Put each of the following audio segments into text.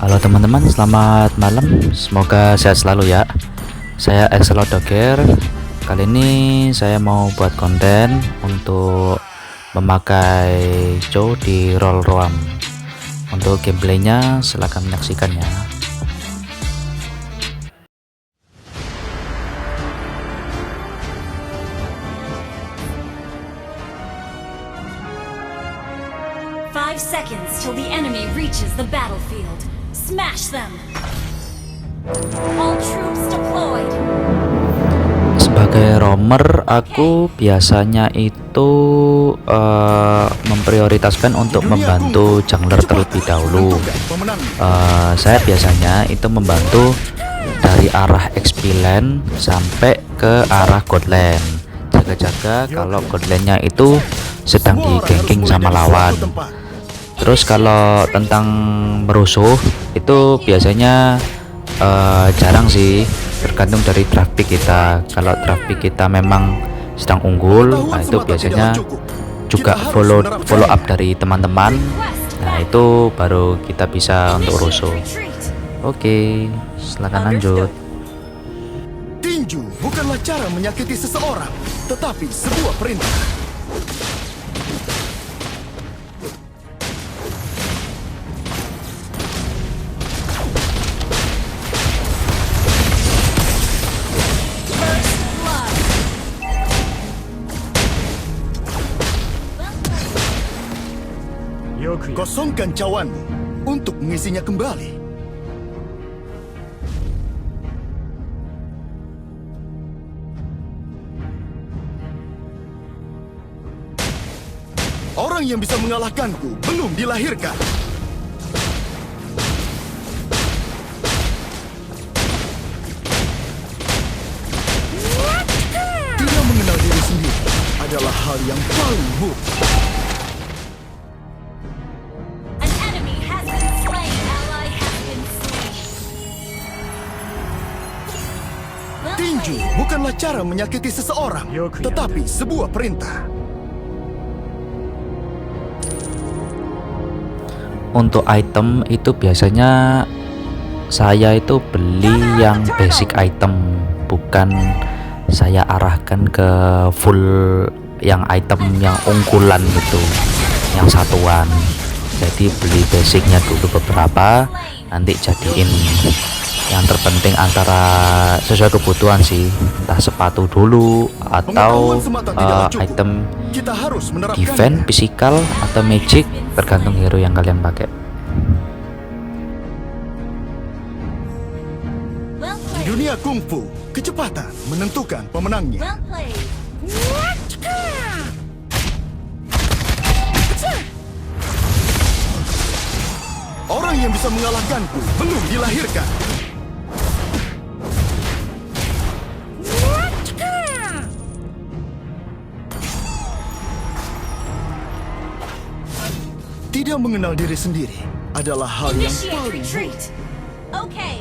Halo teman-teman, selamat malam. Semoga sehat selalu ya. Saya Axelodoger. Kali ini saya mau buat konten untuk memakai Joe di Roll Roam. Untuk gameplaynya silahkan menyaksikan ya. Five seconds till the enemy reaches the battlefield. Smash them! All troops deployed. Sebagai roamer, aku biasanya itu memprioritaskan untuk membantu jungler terlebih dahulu. Saya biasanya itu membantu dari arah XP lane sampai ke arah god lane. Jaga-jaga kalau god lane-nya itu sedang di ganking sama lawan. Terus kalau tentang merusuh itu biasanya jarang sih, tergantung dari draft pick kita. Kalau draft pick kita memang sedang unggul, nah itu biasanya juga follow up dari teman-teman. Nah itu baru kita bisa untuk rusuh. Oke, silakan lanjut. Tinju bukanlah cara menyakiti seseorang, tetapi sebuah perintah. Kosongkan cawanmu untuk mengisinya kembali. Orang yang bisa mengalahkanku belum dilahirkan. Tidak mengenal diri sendiri adalah hal yang paling buruk. Tinju bukanlah cara menyakiti seseorang, tetapi sebuah perintah. Untuk item itu biasanya saya itu beli yang basic item, bukan saya arahkan ke full yang item yang unggulan gitu, yang satuan. Jadi beli basicnya dulu beberapa, nanti jadiin yang terpenting antara sesuai kebutuhan sih, entah sepatu dulu atau item defense, physical atau magic, tergantung hero yang kalian pakai. Di dunia kungfu, kecepatan menentukan pemenangnya. Orang yang bisa mengalahkanku belum dilahirkan. Tidak mengenal diri sendiri adalah hal yang paling buruk. Okay.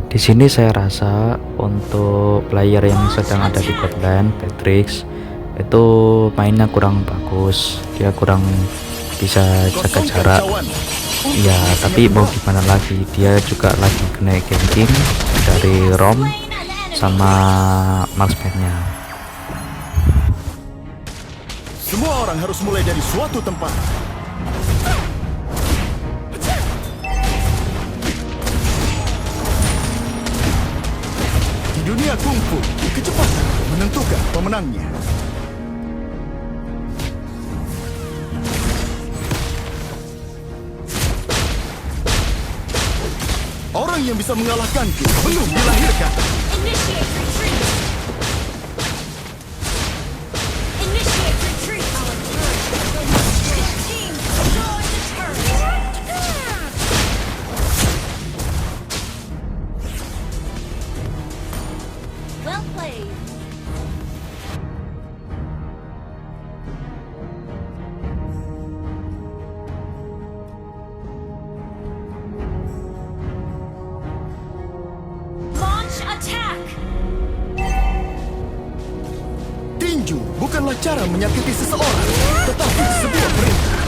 Di sini saya rasa untuk player yang sedang ada di bot lane, Patrick itu mainnya kurang bagus, dia kurang bisa jaga jarak. Ya, tapi mau gimana lagi, dia juga lagi kena ganking dari Rom sama marksman-nya. Semua orang harus mulai dari suatu tempat. Di dunia kungfu, kecepatan menentukan pemenangnya. Orang yang bisa mengalahkanku belum dilahirkan. Initiate retreat. Initiate retreat. Our turret has been destroyed. Team, destroy the turret. Well played. Launch attack. bukanlah cara menyakiti seseorang, tetapi sebuah perintah.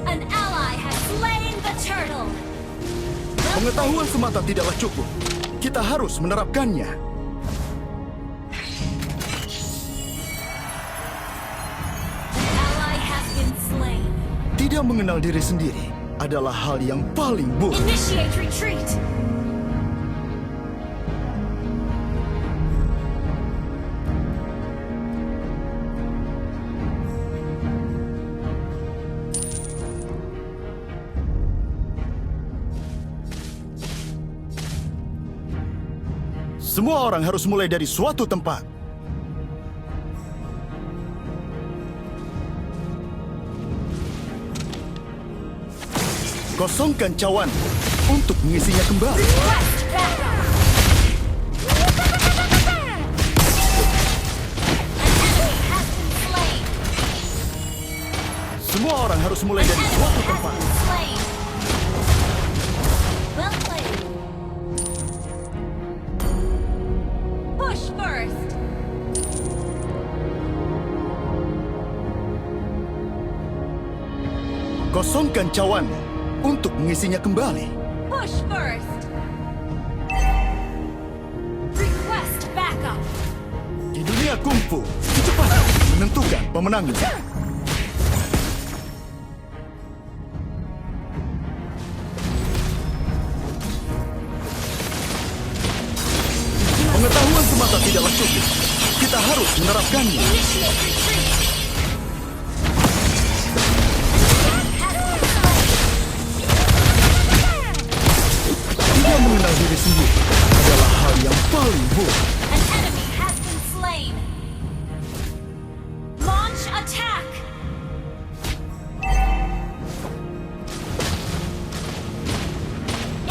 An ally has slain the turtle. Pengetahuan semata tidaklah cukup. Kita harus menerapkannya. An ally has been slain. Tidak mengenal diri sendiri adalah hal yang paling buruk. Initiate retreat. Semua orang harus mulai dari suatu tempat. Kosongkan cawan untuk mengisinya kembali. Request backup. An enemy has been slain. Semua orang harus mulai dari Enemy suatu has tempat. been slain. Well played. Push first. Kosongkan cawan untuk mengisinya kembali. Push first. Request backup. Di dunia kungfu, kecepatan menentukan pemenangnya. Pengetahuan semata tidaklah cukup. Kita harus menerapkannya. Initiate retreat. Tidak mengenal diri sendiri adalah hal yang paling buruk. An enemy has been slain. Launch attack.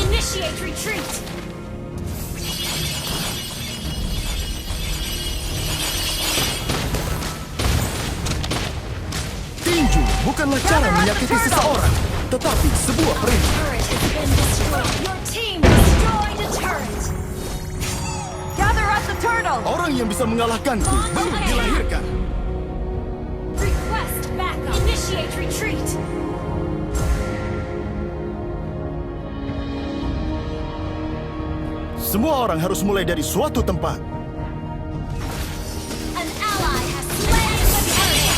Initiate retreat. Tinju bukanlah cara menyakiti seseorang, tetapi sebuah perintah. Turret has been destroyed. Your team destroyed a turret. Gather up the turtle. Orang yang bisa mengalahkanku baru dilahirkan. Request backup. Initiate retreat. Semua orang harus mulai dari suatu tempat. An ally has slain the turret.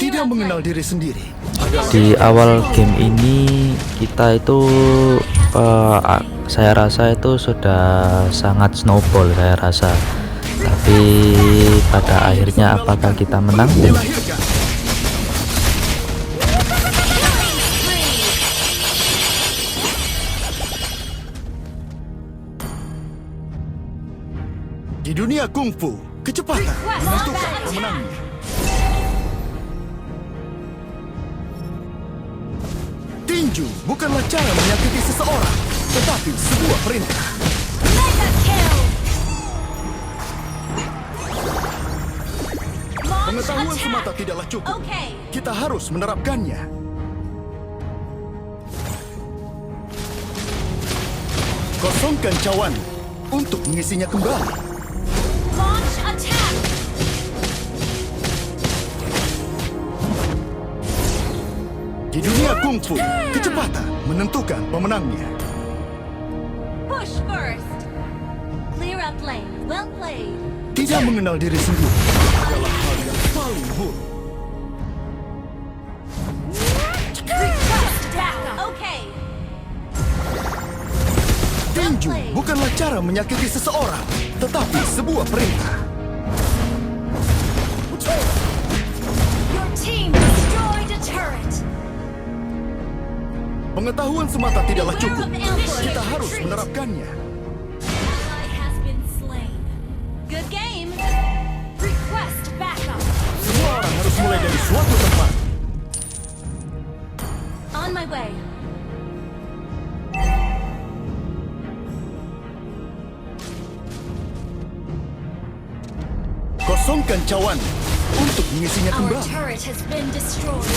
Tidak mengenal diri sendiri. Di awal game ini kita itu saya rasa itu sudah sangat snowball, saya rasa. Tapi pada akhirnya apakah kita menang? Dilahirkan. Di dunia kungfu, kecepatan menentukan pemenangnya. Tinju bukanlah cara menyakiti seseorang, tetapi sebuah perintah. Mega kill. Launch Pengetahuan attack. semata tidaklah cukup. Okay. Kita harus menerapkannya. Kosongkan cawan untuk mengisinya kembali. Launch attack. Di dunia kungfu, kecepatan menentukan pemenangnya. Push first. Clear up lane. Well played. Tidak mengenal diri sendiri adalah hal yang paling buruk. Request backup. Okay. Tinju bukanlah cara menyakiti seseorang, tetapi sebuah perintah. Your team destroyed a turret. Pengetahuan semata tidaklah cukup. Kita harus menerapkannya. Ally has been slain. Good game. Request backup. Semua orang harus mulai dari suatu tempat. On my way. Kosongkan cawan untuk mengisinya Our kembali. turret has been destroyed.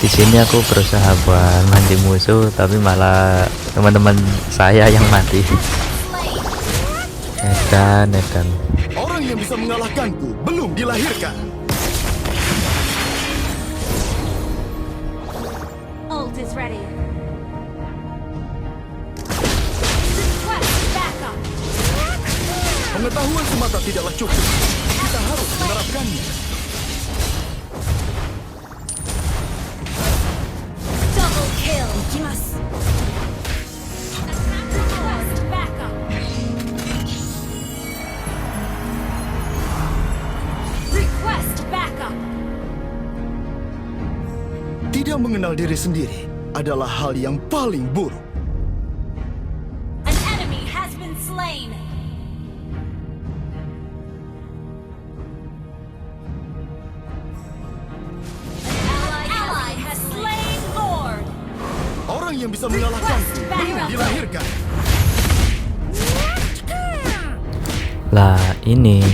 di sini aku berusaha buat mancing musuh, tapi malah teman-teman saya yang mati. Edan. Orang yang bisa mengalahkanku belum dilahirkan. Ult is ready. Request backup. Pengetahuan semata tidaklah cukup. Kita harus menerapkannya. Double kill. Ikimasu. Request backup. Request backup. Tidak mengenal diri sendiri adalah hal yang paling buruk. An enemy has been slain. An ally has slain Lord. Orang yang bisa mengalahkanku belum dilahirkan. Lah ini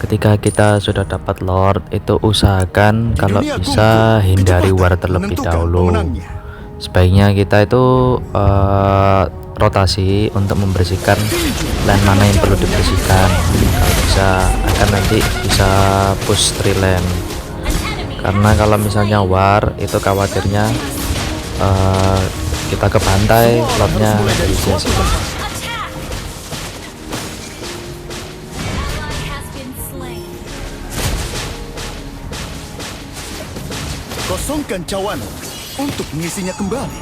ketika kita sudah dapat Lord itu usahakan kalau Dunia bisa kungfu, hindari kecepatan war terlebih menentukan dahulu. pemenangnya. Sebaiknya kita itu rotasi untuk membersihkan lane mana yang perlu dibersihkan. Kalau bisa akan nanti bisa push 3 lane. Karena kalau misalnya war itu khawatirnya kita ke pantai, Lordnya dari sia-sia. Attack. Ally has been slain. Kosongkan cawan untuk mengisinya kembali.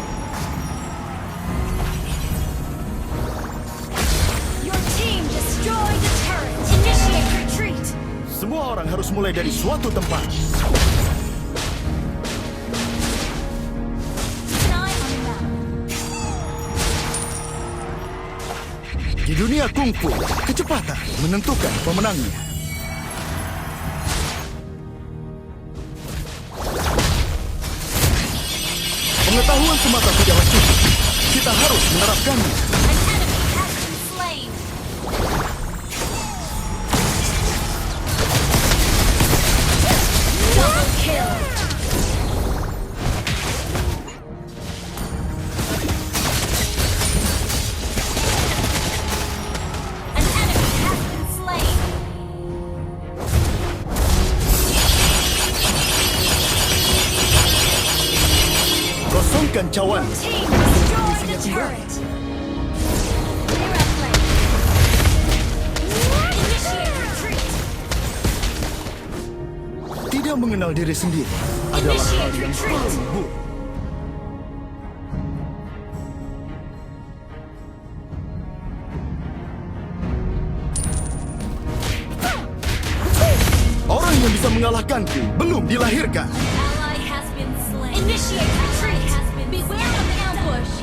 Your team destroyed the turret. Initiate retreat. Semua orang harus mulai dari suatu tempat. Keep an eye on the map. Di dunia kungfu, kecepatan menentukan pemenangnya. Pengetahuan semata tidaklah cukup. Kita harus menerapkannya. An enemy has been slain. Double kill. An enemy has been slain. Kosongkan cawan. Team destroyed the turret. Clear up lane. Initiate retreat. Tidak mengenal diri sendiri adalah hal yang paling buruk. Orang yang bisa mengalahkanku belum dilahirkan. Ally has been slain. Initiate retreat. Beware of the ambush.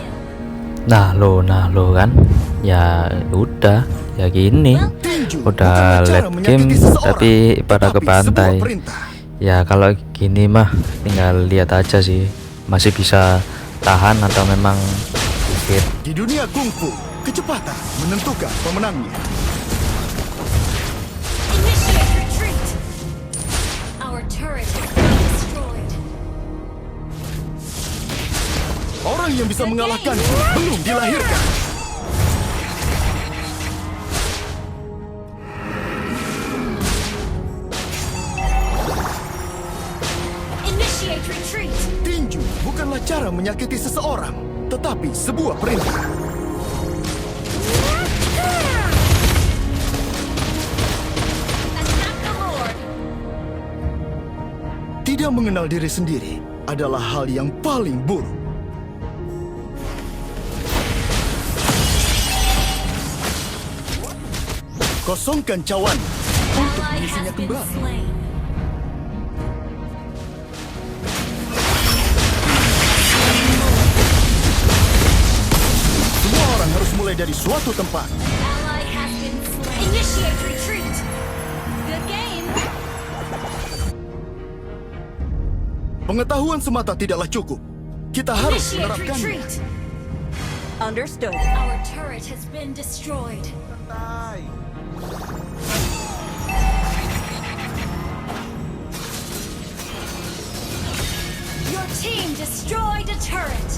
Nah lo kan ya udah ya gini Tinju udah bukanlah cara late menyakiti game seseorang, tapi pada ke tetapi pantai. sebuah perintah. Ya kalau gini mah tinggal lihat aja sih masih bisa tahan atau memang fit. Di dunia kungfu, kecepatan menentukan pemenangnya. Initiate retreat. Our turret has been destroyed. Orang yang bisa mengalahkanku belum dilahirkan. Initiate retreat. Tinju bukanlah cara menyakiti seseorang, tetapi sebuah perintah. Attack the Lord. Tidak mengenal diri sendiri adalah hal yang paling buruk. Kosongkan cawan untuk Ally mengisinya has been kembali. slain. Semua orang harus mulai dari suatu tempat. Ally has been slain. Initiate retreat. Good game. Pengetahuan semata tidaklah cukup. Kita harus Initiate menerapkannya. retreat. Understood. Our turret has been destroyed. Your team destroyed a turret.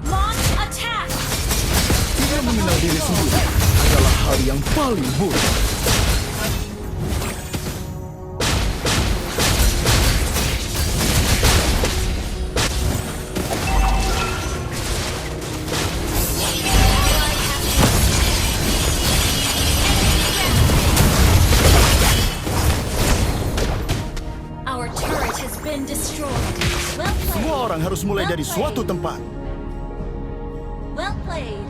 Launch attack. Tidak mengenal diri sendiri adalah hal yang paling buruk. Our turret has been destroyed. Well played. Semua orang harus mulai dari suatu tempat. Well played.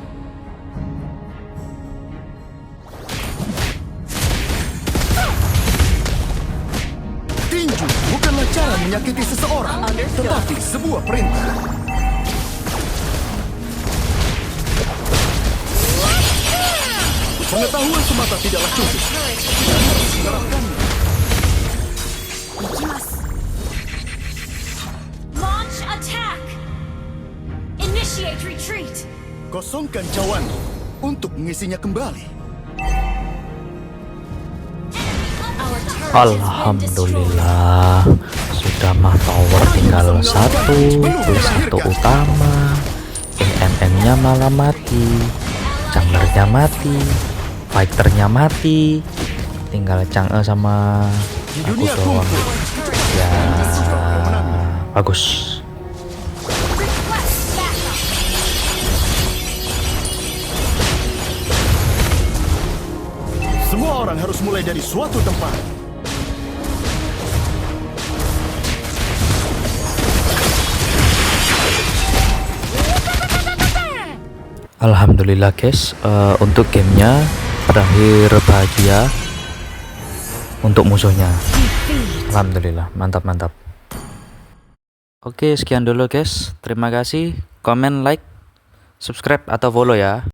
Tinju bukanlah cara menyakiti seseorang, Understood. tetapi sebuah perintah. Pengetahuan semata tidaklah Our cukup. turret has been destroyed. Launch attack. Initiate retreat. Kosongkan cawan untuk mengisinya kembali. Our turret has been destroyed. Alhamdulillah, sudah mah tower tinggal 1 plus 1 utama. NN-nya malah mati, junglernya mati, fighternya mati, tinggal Chang'e sama Di aku dunia doang. kungfu, Ya bagus. Request backup. semua orang harus mulai dari suatu tempat. Alhamdulillah guys, untuk gamenya berakhir bahagia untuk musuhnya. Alhamdulillah, mantap. Oke, sekian dulu guys. Terima kasih. Komen, like, subscribe atau follow ya.